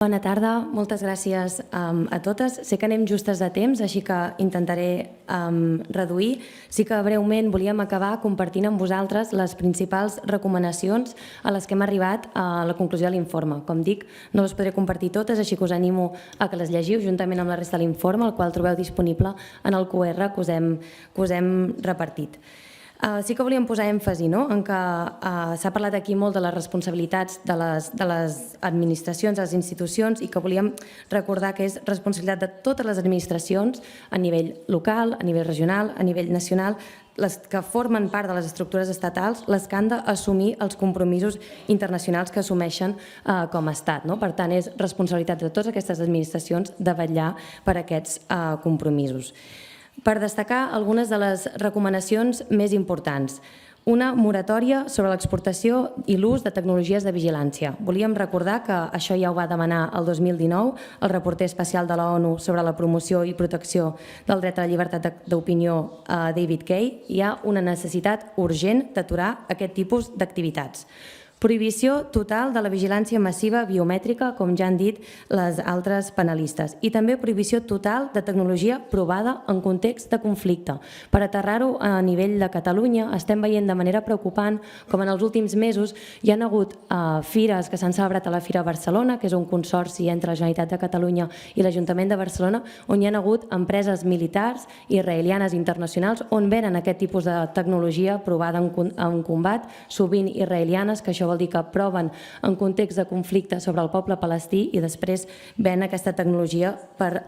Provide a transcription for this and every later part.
Bona tarda, moltes gràcies a totes. Sé que anem justes de temps, així que intentaré reduir. Sí que breument volíem acabar compartint amb vosaltres les principals recomanacions a les que hem arribat a la conclusió de l'informe. Com dic, no les podré compartir totes, així que us animo a que les llegiu juntament amb la resta de l'informe, el qual trobeu disponible en el QR que us hem repartit. Sí que volíem posar èmfasi en que s'ha parlat aquí molt de les responsabilitats de les administracions, de les institucions, i que volíem recordar que és responsabilitat de totes les administracions a nivell local, a nivell regional, a nivell nacional, les que formen part de les estructures estatals, les que han d'assumir els compromisos internacionals que assumeixen com a estat. Per tant, és responsabilitat de totes aquestes administracions de vetllar per aquests compromisos. Per destacar algunes de les recomanacions més importants. Una moratòria sobre l'exportació i l'ús de tecnologies de vigilància. Volíem recordar que això ja ho va demanar el 2019 el reporter especial de la ONU sobre la promoció i protecció del dret a la llibertat d'opinió, David Kaye. Hi ha una necessitat urgent d'aturar aquest tipus d'activitats. Prohibició total de la vigilància massiva biomètrica, com ja han dit les altres panelistes, i també prohibició total de tecnologia provada en context de conflicte. Per aterrar-ho a nivell de Catalunya, estem veient de manera preocupant com en els últims mesos hi ha hagut fires que s'han celebrat a la Fira Barcelona, que és un consorci entre la Generalitat de Catalunya i l'Ajuntament de Barcelona, on hi ha hagut empreses militars israelianes internacionals on venen aquest tipus de tecnologia provada en combat, sovint israelianes, que això vol dir que proven en context de conflicte sobre el poble palestí i després ven aquesta tecnologia per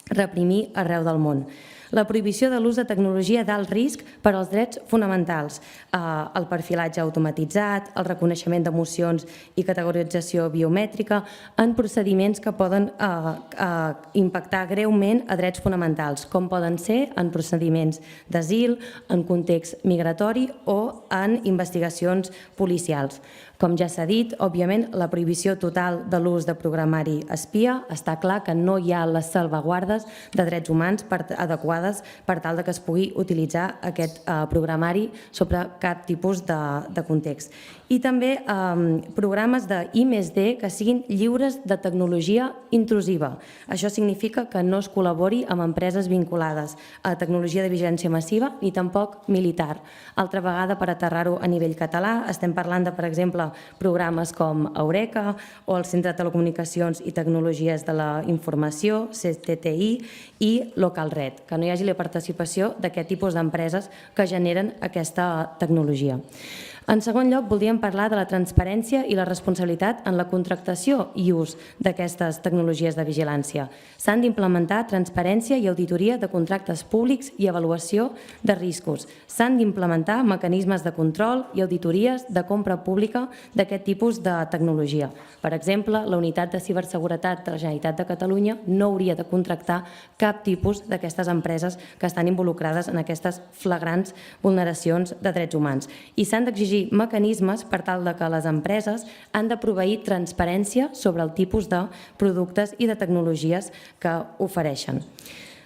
reprimir arreu del món. La prohibició de l'ús de tecnologia d'alt risc per als drets fonamentals, el perfilatge automatitzat, el reconeixement d'emocions i categorització biomètrica en procediments que poden impactar greument a drets fonamentals, com poden ser en procediments d'asil, en context migratori o en investigacions policials. Com ja s'ha dit, òbviament, la prohibició total de l'ús de programari espia. Està clar que no hi ha les salvaguardes de drets humans adequades per tal que es pugui utilitzar aquest programari sobre cap tipus de context. I també programes d'I+D que siguin lliures de tecnologia intrusiva. Això significa que no es col·labori amb empreses vinculades a tecnologia de vigilància massiva ni tampoc militar. Altra vegada, per aterrar-ho a nivell català, estem parlant de, per exemple, programes com Eureka o el Centre de Telecomunicacions i Tecnologies de la Informació, CTTI, i LocalRed, que no hi hagi la participació d'aquest tipus d'empreses que generen aquesta tecnologia. En segon lloc, voldríem parlar de la transparència i la responsabilitat en la contractació i ús d'aquestes tecnologies de vigilància. S'han d'implementar transparència i auditoria de contractes públics i avaluació de riscos. S'han d'implementar mecanismes de control i auditories de compra pública d'aquest tipus de tecnologia. Per exemple, la Unitat de Ciberseguretat de la Generalitat de Catalunya no hauria de contractar cap tipus d'aquestes empreses que estan involucrades en aquestes flagrants vulneracions de drets humans. I s'han d'exigir mecanismes per tal que les empreses han de proveir transparència sobre el tipus de productes i de tecnologies que ofereixen.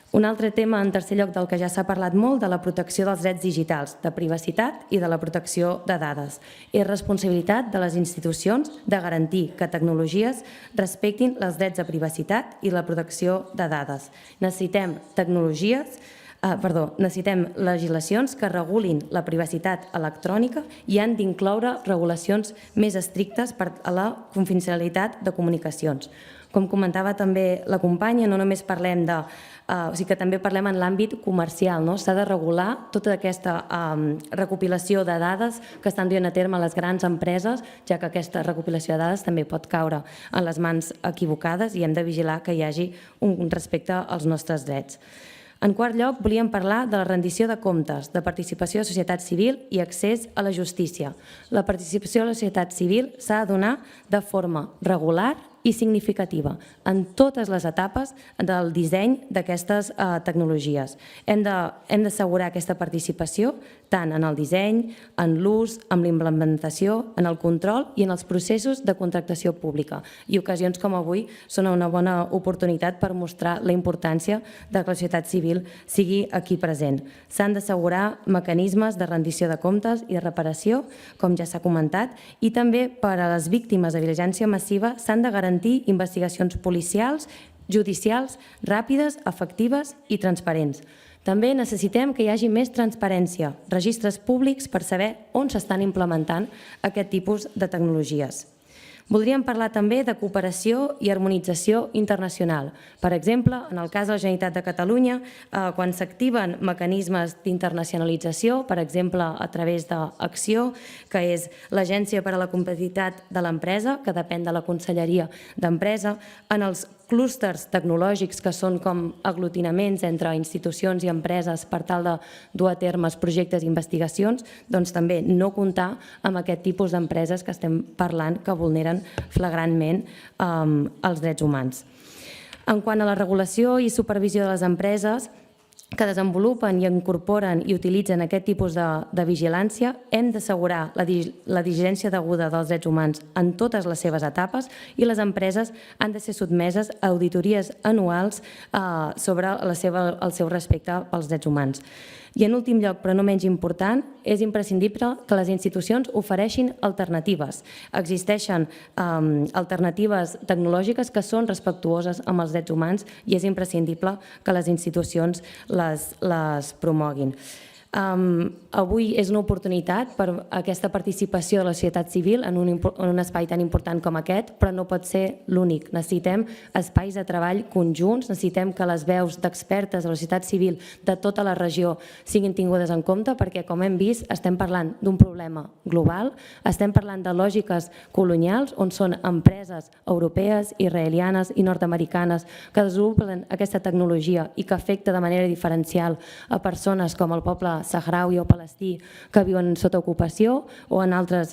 Un altre tema, en tercer lloc, del que ja s'ha parlat molt, de la protecció dels drets digitals, de privacitat i de la protecció de dades. És responsabilitat de les institucions de garantir que tecnologies respectin els drets de privacitat i la protecció de dades. Necessitem legislacions que regulin la privacitat electrònica i han d'incloure regulacions més estrictes per a la confidencialitat de comunicacions. Com comentava també la companya, no només parlem que també parlem en l'àmbit comercial. S'ha de regular tota aquesta recopilació de dades que estan duent a terme les grans empreses, ja que aquesta recopilació de dades també pot caure en les mans equivocades i hem de vigilar que hi hagi un respecte als nostres drets. En quart lloc, volíem parlar de la rendició de comptes, de participació de la societat civil i accés a la justícia. La participació de la societat civil s'ha de donar de forma regular i significativa en totes les etapes del disseny d'aquestes tecnologies. Hem d'assegurar aquesta participació tant en el disseny, en l'ús, en la implementació, en el control i en els processos de contractació pública. I ocasions com avui són una bona oportunitat per mostrar la importància que la societat civil sigui aquí present. S'han d'assegurar mecanismes de rendició de comptes i de reparació, com ja s'ha comentat, i també per a les víctimes de violència massiva s'han de garantir garantir investigacions policials, judicials, ràpides, efectives i transparents. També necessitem que hi hagi més transparència, registres públics per saber on s'estan implementant aquest tipus de tecnologies. Voldríem parlar també de cooperació i harmonització internacional. Per exemple, en el cas de la Generalitat de Catalunya, quan s'activen mecanismes d'internacionalització, per exemple, a través d'Acció, que és l'Agència per a la Competitivitat de l'Empresa, que depèn de la Conselleria d'Empresa, en els clústers tecnològics, que són com aglutinaments entre institucions i empreses per tal de dur a terme projectes i investigacions, doncs també no comptar amb aquest tipus d'empreses que estem parlant que vulneren flagrantment els drets humans. En quant a la regulació i supervisió de les empreses que desenvolupen i incorporen i utilitzen aquest tipus de vigilància, hem d'assegurar la diligència deguda dels drets humans en totes les seves etapes i les empreses han de ser sotmeses a auditories anuals sobre el seu respecte pels drets humans. I en últim lloc, però no menys important, és imprescindible que les institucions ofereixin alternatives. Existeixen alternatives tecnològiques que són respectuoses amb els drets humans i és imprescindible que les institucions les promoguin. Avui és una oportunitat per aquesta participació de la societat civil en un espai tan important com aquest, però no pot ser l'únic. Necessitem espais de treball conjunts, necessitem que les veus d'expertes de la societat civil de tota la regió siguin tingudes en compte perquè, com hem vist, estem parlant d'un problema global, estem parlant de lògiques colonials on són empreses europees, israelianes i nord-americanes que desenvolupen aquesta tecnologia i que afecta de manera diferencial a persones com el poble saharaui o palestí que viuen sota ocupació o en altres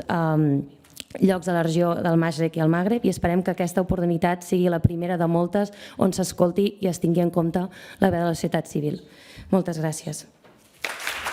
llocs de la regió del Magreb i el Magreb i esperem que aquesta oportunitat sigui la primera de moltes on s'escolti i es tingui en compte la veu de la societat civil. Moltes gràcies.